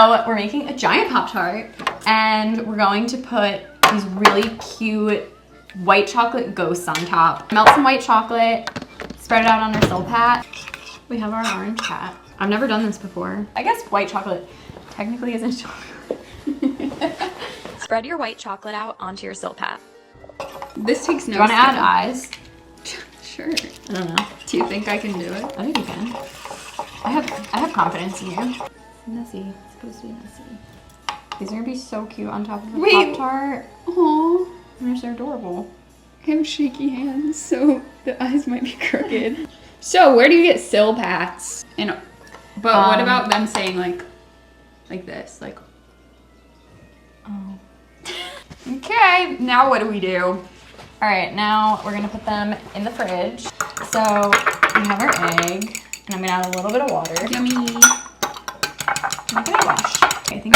So we're making a giant Pop-Tart, and we're going to put these really cute white chocolate ghosts on top. Melt some white chocolate, spread it out on our Silpat. We have our orange hat. I've never done this before. I guess white chocolate technically isn't chocolate. Spread your white chocolate out onto your Silpat. This takes no. Do you want to add eyes? Sure. I don't know. Do you think I can do it? I think you can. I have confidence in you. It's messy. It's supposed to be messy. These are gonna be so cute on top of the Pop-Tart. Aww. They're adorable. I have shaky hands, so the eyes might be crooked. So where do you get Silpats? But what about them saying like this, like? Oh. Okay. Now what do we do? All right, now we're gonna put them in the fridge. So we have our egg, and I'm gonna add a little bit of water. Yummy. Make it a wash. I think.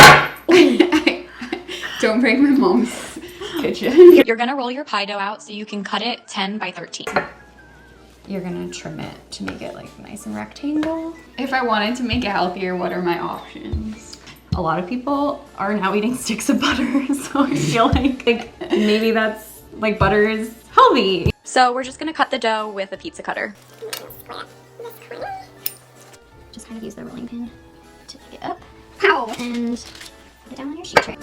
Don't break my mom's kitchen. You're gonna roll your pie dough out so you can cut it 10 by 13. You're gonna trim it to make it like nice and rectangle. If I wanted to make it healthier, what are my options? A lot of people are now eating sticks of butter, so I feel like maybe that's like butter is healthy. So we're just gonna cut the dough with a pizza cutter. Just kind of use the rolling pin to pick it up. Ow! And put it down on your sheet tray.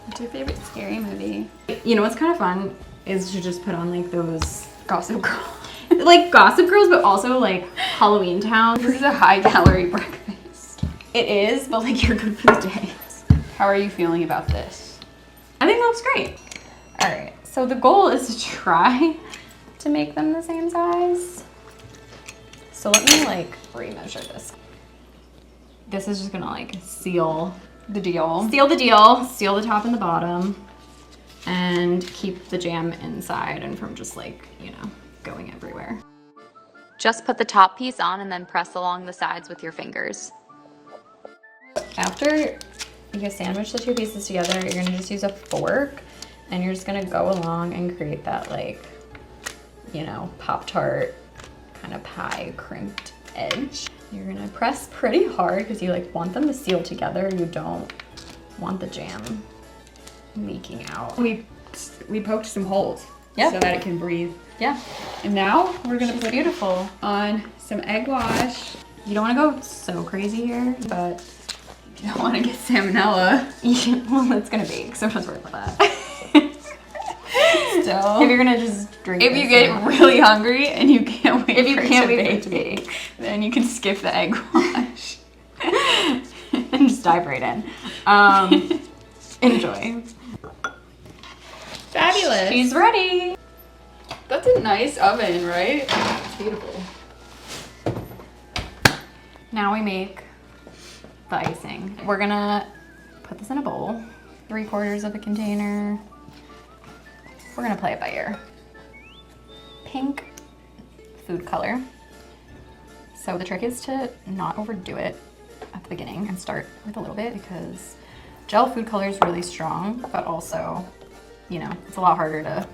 What's your favorite scary movie? You know what's kind of fun is to just put on like those Gossip Girl. like Gossip Girls, but also like Halloween Town. This is a high calorie breakfast. It is, but like you're good for the day. How are you feeling about this? I think that looks great. All right, so the goal is to try to make them the same size. So let me like remeasure this. This is just gonna like seal The deal. seal the top and the bottom, and keep the jam inside and from just like, you know, going everywhere. Just put the top piece on and then press along the sides with your fingers. After you sandwich the two pieces together, you're gonna just use a fork and you're just gonna go along and create that like, you know, Pop-Tart kind of pie crimped edge. You're gonna press pretty hard because you like want them to seal together. You don't want the jam leaking out. We poked some holes Yep. so that it can breathe. Yeah, And now we're gonna it's put beautiful. on some egg wash. You don't want to go so crazy here, but You don't want to get salmonella. well, it's gonna bake, so don't worry about that. Still, If you're gonna just drink, if this, you get then- really hungry and you can't wait, if you for it can't to wait for bake, it to bake, then you can skip the egg wash. and just dive right in. Enjoy. Fabulous. She's ready. That's a nice oven, right? It's beautiful. Now we make the icing. We're gonna put this in a bowl. 3/4 of a container. We're gonna play it by ear. Pink food color. So the trick is to not overdo it at the beginning and start with a little bit because gel food color is really strong, but also, you know, it's a lot harder to,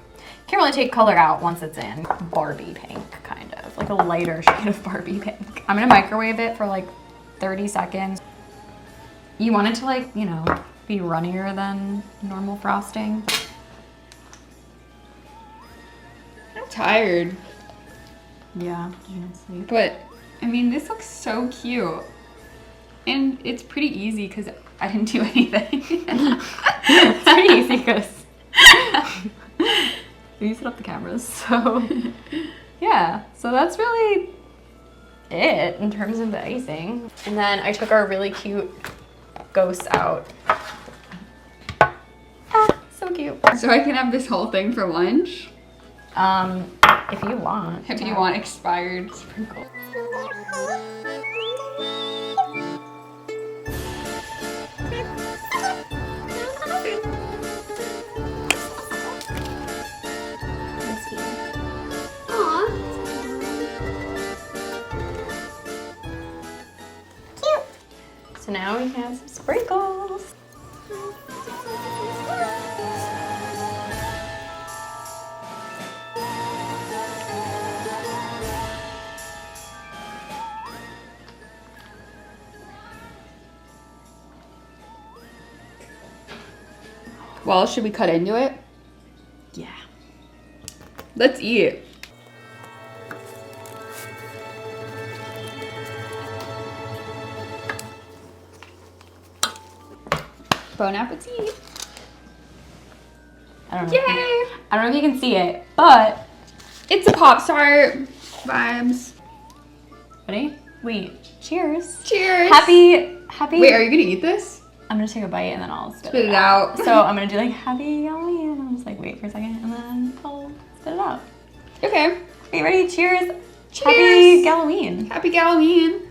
can't really take color out once it's in. Barbie pink, kind of, like a lighter shade of Barbie pink. I'm gonna microwave it for like 30 seconds. You want it to like, you know, be runnier than normal frosting. I'm tired, Yeah, you don't sleep. but I mean, this looks so cute. And it's pretty easy because I didn't do anything. It's pretty easy because you set up the cameras, so yeah. So that's really it in terms of the icing. And then I took our really cute ghosts out. Ah, so cute. So I can have this whole thing for lunch? If you want. If you want expired sprinkles. So now we can have some sprinkles. Well, should we cut into it? Yeah. Let's eat. Bon appetit. I don't know. Yay! I don't know if you can see it, but It's a Poptart vibes. ready? Wait. Cheers. Cheers. Happy. Wait, are you gonna eat this? I'm gonna take a bite and then I'll spit Spit it out. So I'm gonna do like happy Gal-loween, and I'm just like wait for a second and then I'll spit it out. Okay. Okay, ready? Cheers. Cheers. Happy Gal-loween. Happy Gal-loween.